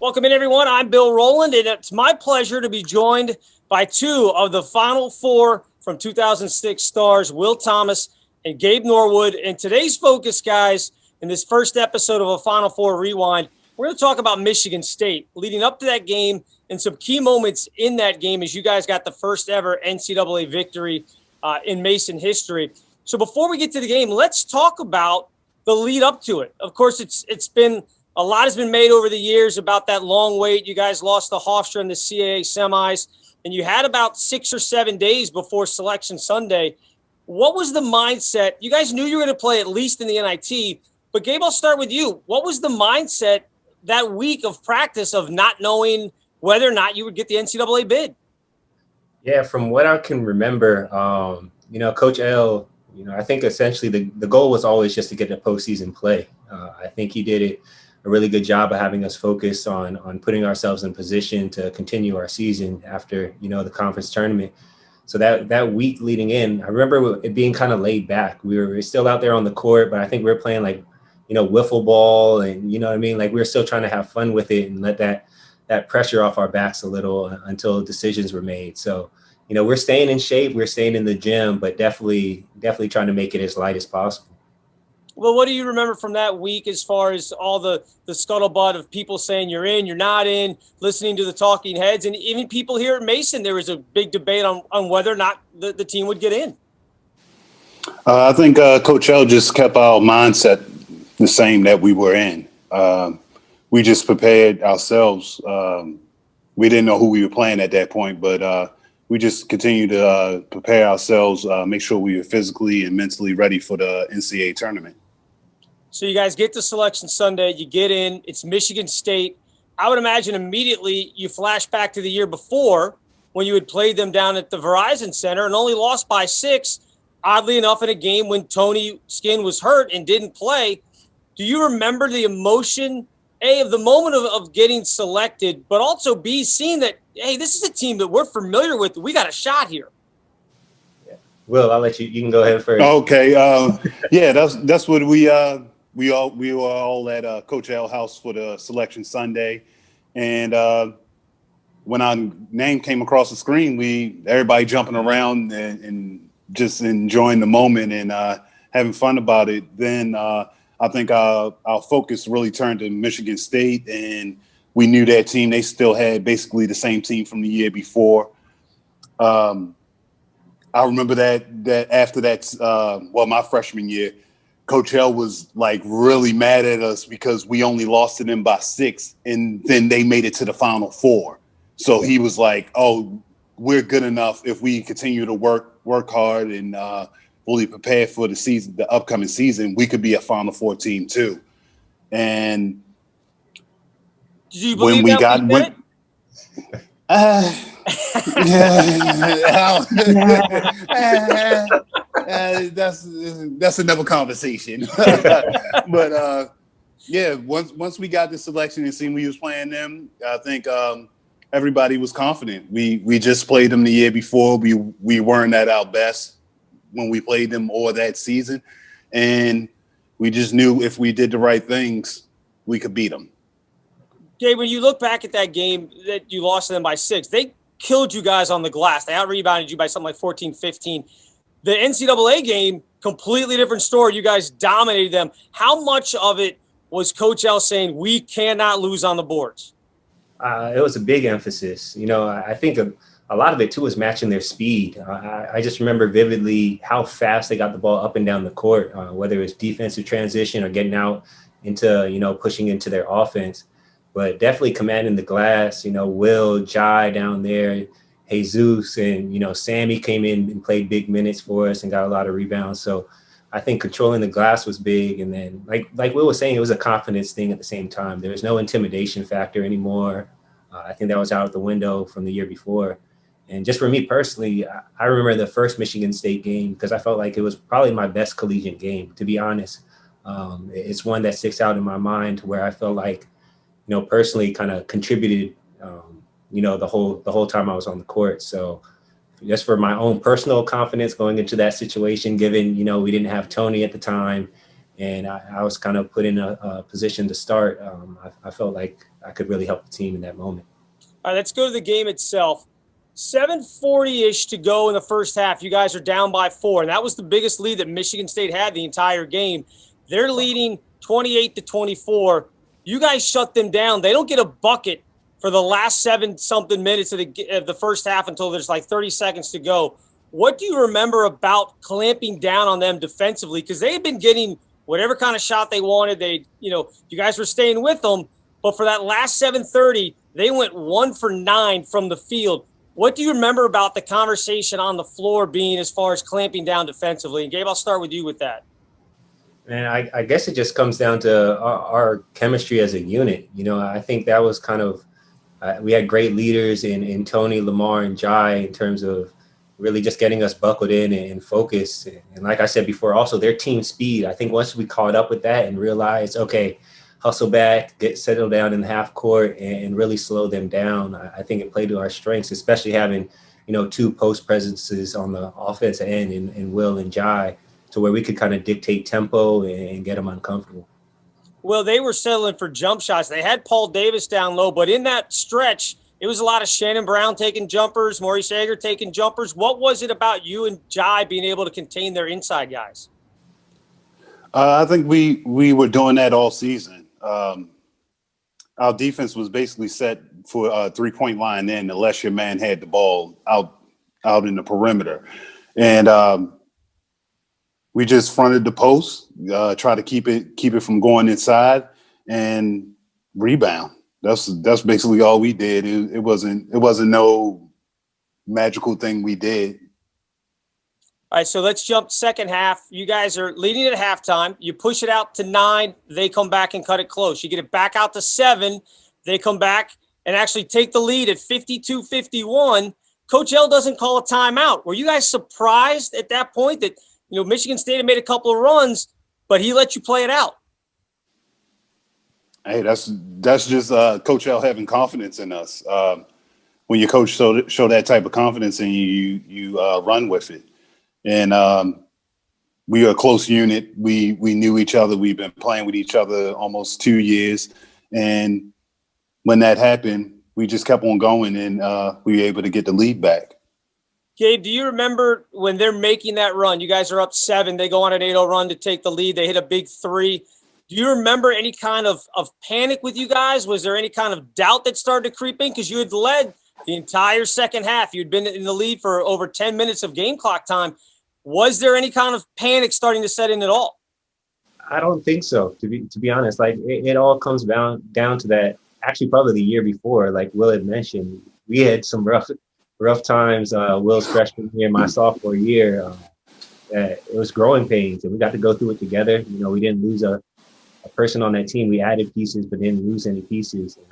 Welcome in, everyone. I'm Bill Rohland, and it's my pleasure to be joined by two of the Final Four from 2006 stars, Will Thomas and Gabe Norwood. And today's focus, guys, in this first episode of a Final Four Rewind, we're going to talk about Michigan State leading up to that game and some key moments in that game as you guys got the first ever NCAA victory in Mason history. So before we get to the game, let's talk about the lead up to it. Of course, it's been a lot has been made over the years about that long wait. You guys lost to Hofstra in the CAA semis, and you had about 6 or 7 days before Selection Sunday. What was the mindset? You guys knew you were going to play at least in the NIT, but Gabe, I'll start with you. What was the mindset that week of practice of not knowing whether or not you would get the NCAA bid? Yeah, from what I can remember, Coach L, I think essentially the goal was always just to get the postseason play. I think he did a really good job of having us focus on putting ourselves in position to continue our season after, the conference tournament. So that week leading in, I remember it being kind of laid back. We were still out there on the court, but I think we were playing wiffle ball and, we were still trying to have fun with it and let that pressure off our backs a little until decisions were made. So, we're staying in shape, we're staying in the gym, but definitely trying to make it as light as possible. Well, what do you remember from that week as far as all the scuttlebutt of people saying you're in, you're not in, listening to the talking heads, and even people here at Mason, there was a big debate on whether or not the team would get in? I think Coach L just kept our mindset the same that we were in. We just prepared ourselves. We didn't know who we were playing at that point, but we just continued to prepare ourselves, make sure we were physically and mentally ready for the NCAA tournament. So you guys get to Selection Sunday, you get in, it's Michigan State. I would imagine immediately you flash back to the year before when you had played them down at the Verizon Center and only lost by 6, oddly enough, in a game when Tony Skinn was hurt and didn't play. Do you remember the emotion, A, of the moment of getting selected, but also B, seeing that, hey, this is a team that we're familiar with. We got a shot here. Yeah. Will, I'll let you can go ahead first. Okay. Yeah, that's what we were all at Coach L house for the Selection Sunday. And when our name came across the screen, everybody jumping around and just enjoying the moment and having fun about it. Then I think our focus really turned to Michigan State, and we knew that team. They still had basically the same team from the year before. I remember that after that, my freshman year, Coach L was really mad at us because we only lost to them by 6, and then they made it to the Final Four. So he was like, "Oh, we're good enough if we continue to work hard and fully prepare for the upcoming season. We could be a Final Four team too." And did you believe when we got it? That's another conversation. But once we got the selection and seen we was playing them, I think everybody was confident. We just played them the year before. We weren't at our best when we played them or that season, and we just knew if we did the right things, we could beat them. Gabe, when you look back at that game that you lost to them by 6, they killed you guys on the glass. They out-rebounded you by something like 14, 15. The NCAA game, completely different story. You guys dominated them. How much of it was Coach L saying, we cannot lose on the boards? It was a big emphasis. I think a lot of it, too, was matching their speed. I just remember vividly how fast they got the ball up and down the court, whether it was defensive transition or getting out into, pushing into their offense. But definitely commanding the glass, Will, Jai down there, Jesus, and, Sammy came in and played big minutes for us and got a lot of rebounds. So I think controlling the glass was big. And then, like Will was saying, it was a confidence thing at the same time. There was no intimidation factor anymore. I think that was out the window from the year before. And just for me personally, I remember the first Michigan State game because I felt like it was probably my best collegiate game, to be honest. It's one that sticks out in my mind where I felt like, personally kind of contributed, the whole time I was on the court. So just for my own personal confidence going into that situation, given, we didn't have Tony at the time and I was kind of put in a position to start. I felt like I could really help the team in that moment. All right, let's go to the game itself. 7:40-ish to go in the first half. You guys are down by 4, and that was the biggest lead that Michigan State had the entire game. They're leading 28-24. You guys shut them down. They don't get a bucket for the last 7-something minutes of the first half until there's like 30 seconds to go. What do you remember about clamping down on them defensively? Because they had been getting whatever kind of shot they wanted. You guys were staying with them, but for that last 7:30, they went 1 for 9 from the field. What do you remember about the conversation on the floor being as far as clamping down defensively? And Gabe, I'll start with you with that. And I guess it just comes down to our chemistry as a unit. I think that was kind of we had great leaders in Tony, Lamar, and Jai in terms of really just getting us buckled in and focused. And like I said before, also their team speed. I think once we caught up with that and realized, okay, hustle back, get settled down in the half court and really slow them down. I think it played to our strengths, especially having, 2 post presences on the offensive end in Will and Jai, to where we could kind of dictate tempo and get them uncomfortable. Well, they were settling for jump shots. They had Paul Davis down low, but in that stretch, it was a lot of Shannon Brown taking jumpers, Maurice Sager taking jumpers. What was it about you and Jai being able to contain their inside guys? I think we were doing that all season. Our defense was basically set for a 3-point line in unless your man had the ball out in the perimeter. And we just fronted the post, try to keep it from going inside and rebound. That's basically all we did. It wasn't no magical thing we did. All right, so let's jump second half. You guys are leading at halftime. You push it out to 9. They come back and cut it close. You get it back out to 7. They come back and actually take the lead at 52-51. Coach L doesn't call a timeout. Were you guys surprised at that point that, Michigan State had made a couple of runs, but he let you play it out? Hey, that's just Coach L having confidence in us. When your coach show that type of confidence in you run with it. And we are a close unit. We knew each other. We've been playing with each other almost 2 years. And when that happened, we just kept on going, and we were able to get the lead back. Gabe, do you remember when they're making that run? You guys are up 7. They go on an 8-0 run to take the lead. They hit a big 3. Do you remember any kind of panic with you guys? Was there any kind of doubt that started to creep in? Because you had led the entire second half. You'd been in the lead for over 10 minutes of game clock time. Was there any kind of panic starting to set in at all? I don't think so, to be honest. Like it all comes down to that. Actually, probably the year before, like Will had mentioned, we had some rough times. Will's freshman year, my sophomore year, it was growing pains, and we got to go through it together. We didn't lose a person on that team. We added pieces, but didn't lose any pieces. And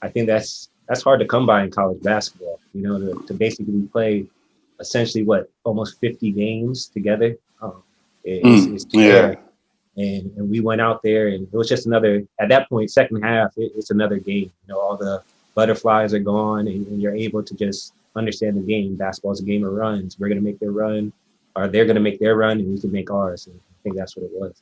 I think that's hard to come by in college basketball. To basically play essentially almost 50 games together. It's rare. And we went out there, and it was just another, at that point, second half, it's another game. All the butterflies are gone, and you're able to just understand the game. Basketball's a game of runs. We're going to make their run, or they're going to make their run, and we can make ours. And I think that's what it was.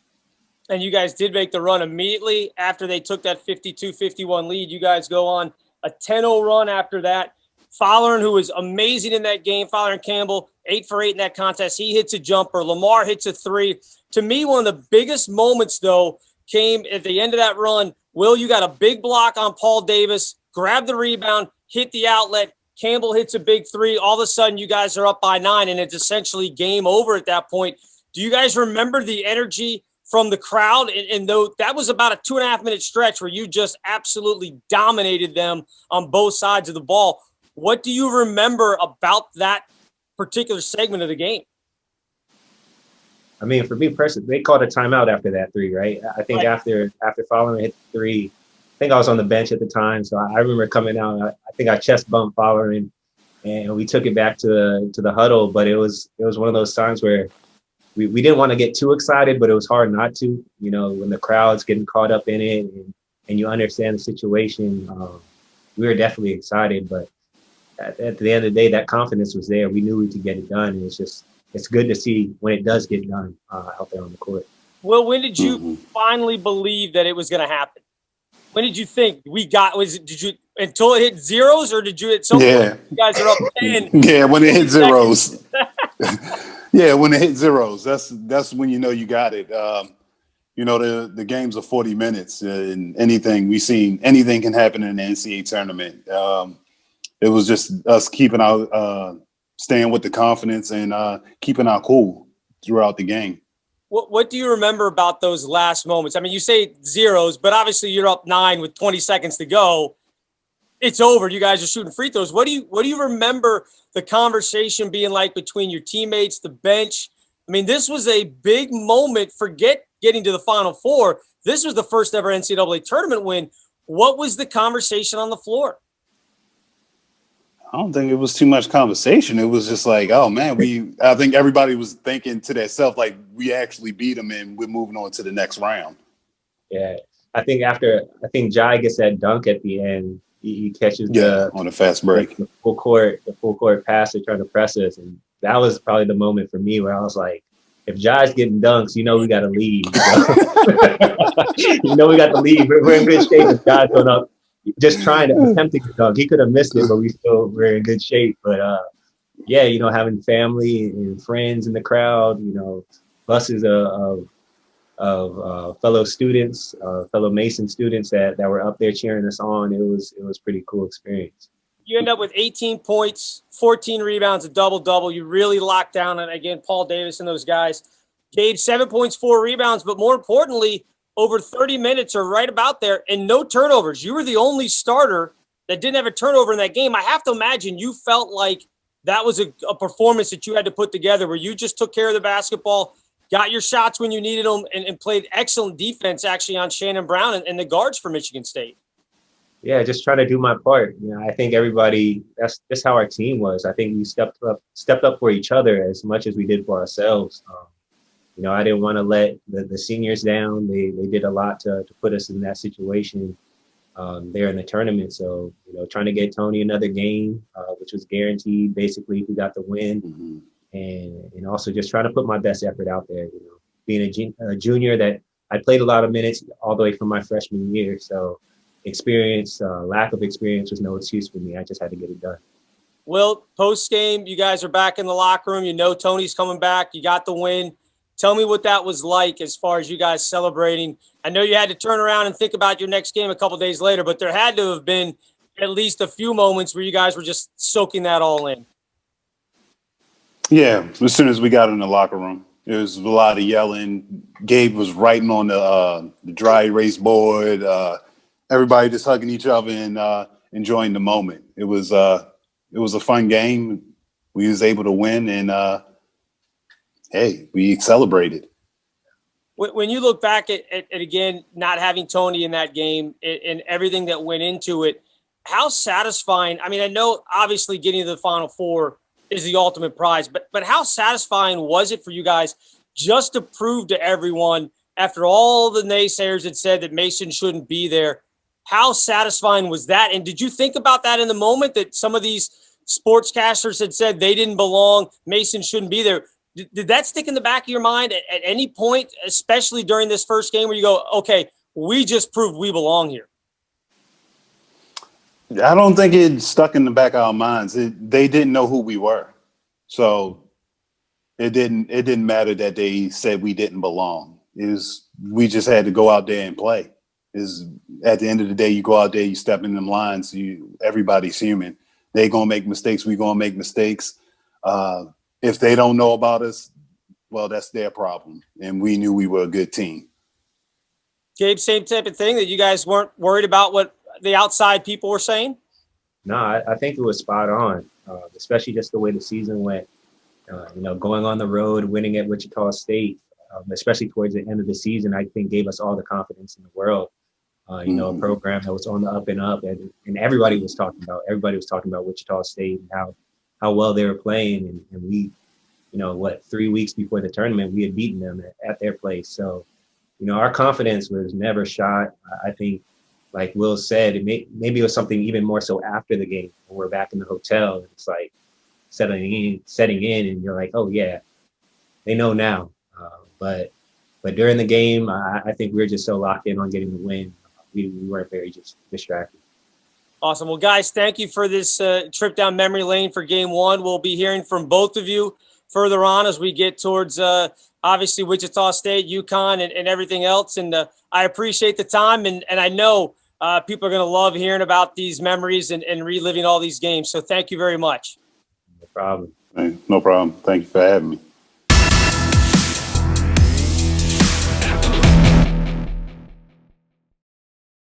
And you guys did make the run immediately after they took that 52-51 lead. You guys go on a 10-0 run after that. Fowler, who was amazing in that game, Fowler and Campbell, 8 for 8 in that contest. He hits a jumper. Lamar hits a 3. To me, one of the biggest moments, though, came at the end of that run. Will, you got a big block on Paul Davis, grab the rebound, hit the outlet. Campbell hits a big 3. All of a sudden, you guys are up by 9, and it's essentially game over at that point. Do you guys remember the energy from the crowd? And though that was about a 2.5-minute stretch where you just absolutely dominated them on both sides of the ball. What do you remember about that particular segment of the game? I mean, for me personally, they called a timeout after that 3, right? I think after Fowler hit the 3, I think I was on the bench at the time, so I remember coming out. I think I chest bumped Fowler, and we took it back to the huddle. But it was one of those times where we didn't want to get too excited, but it was hard not to. When the crowd's getting caught up in it, and you understand the situation, we were definitely excited. But at the end of the day, that confidence was there. We knew we could get it done. And it's good to see when it does get done out there on the court. Well, when did you finally believe that it was going to happen? When did you think did you, until it hit zeros, or did you at some point, you guys are up 10? Yeah, when it hit zeros. Yeah, when it hit zeros, that's when you know you got it. The games are 40 minutes, and anything can happen in the NCAA tournament. It was just us keeping our staying with the confidence and keeping our cool throughout the game. What do you remember about those last moments? I mean, you say zeros, but obviously you're up 9 with 20 seconds to go. It's over. You guys are shooting free throws. What do you remember the conversation being like between your teammates, the bench? I mean, this was a big moment. Forget getting to the Final Four. This was the first ever NCAA tournament win. What was the conversation on the floor? I don't think it was too much conversation. It was just like, oh man, I think everybody was thinking to themselves, like, we actually beat them and we're moving on to the next round. Yeah. I think Jai gets that dunk at the end. He catches on a fast break. The full court pass to try to press us. And that was probably the moment for me where I was like, if Jai's getting dunks, we got to leave. We got to leave. We're in good shape if Jai's going up. Just trying to attempt to get dunk. He could have missed it, but we're in good shape. But having family and friends in the crowd, buses of fellow students, fellow Mason students that were up there cheering us on. It was pretty cool experience. You end up with 18 points, 14 rebounds, a double-double. You really locked down, and again, Paul Davis and those guys. Gabe, 7 points, 4 rebounds, but more importantly, over 30 minutes or right about there, and no turnovers. You were the only starter that didn't have a turnover in that game. I have to imagine you felt like that was a performance that you had to put together where you just took care of the basketball, got your shots when you needed them, and played excellent defense actually on Shannon Brown and the guards for Michigan State. Yeah, just trying to do my part. I think that's just how our team was. I think we stepped up for each other as much as we did for ourselves. I didn't want to let the seniors down. They did a lot to put us in that situation there in the tournament. So, trying to get Tony another game, which was guaranteed basically if we got the win. Mm-hmm. And also just trying to put my best effort out there. Being a junior that I played a lot of minutes all the way from my freshman year. So lack of experience was no excuse for me. I just had to get it done. Well, post-game, you guys are back in the locker room. Tony's coming back. You got the win. Tell me what that was like as far as you guys celebrating. I know you had to turn around and think about your next game a couple days later, but there had to have been at least a few moments where you guys were just soaking that all in. Yeah, as soon as we got in the locker room, there was a lot of yelling. Gabe was writing on the dry erase board. Everybody just hugging each other and enjoying the moment. It was a fun game. We was able to win, and hey, we celebrated. When you look back at again, not having Tony in that game and everything that went into it, how satisfying, I mean, I know obviously getting to the Final Four is the ultimate prize, but how satisfying was it for you guys just to prove to everyone after all the naysayers had said that Mason shouldn't be there? How satisfying was that? And did you think about that in the moment that some of these sportscasters had said they didn't belong, Mason shouldn't be there? Did that stick in the back of your mind at any point, especially during this first game where you go, okay, we just proved we belong here? I don't think it stuck in the back of our minds. They didn't know who we were. So it didn't matter that they said we didn't belong. We just had to go out there and play. At the end of the day, you go out there, you step in them lines, everybody's human. They gonna make mistakes, we gonna make mistakes. If they don't know about us, well, that's their problem. And we knew we were a good team. Gabe, same type of thing, that you guys weren't worried about what the outside people were saying? No, I think it was spot on, especially just the way the season went. Going on the road, winning at Wichita State, especially towards the end of the season, I think gave us all the confidence in the world. A program that was on the up and up, and everybody was talking about Wichita State and how well they were playing, and we, 3 weeks before the tournament, we had beaten them at their place. So, our confidence was never shot. I think, like Will said, maybe it was something even more so after the game when we're back in the hotel. It's like setting in, and you're like, oh yeah, they know now. But But during the game, I think we were just so locked in on getting the win. We weren't very just distracted. Awesome. Well, guys, thank you for this trip down memory lane for game one. We'll be hearing from both of you further on as we get towards obviously Wichita State, UConn, and everything else. And I appreciate the time. And I know people are going to love hearing about these memories and reliving all these games. So thank you very much. No problem. Hey, no problem. Thank you for having me.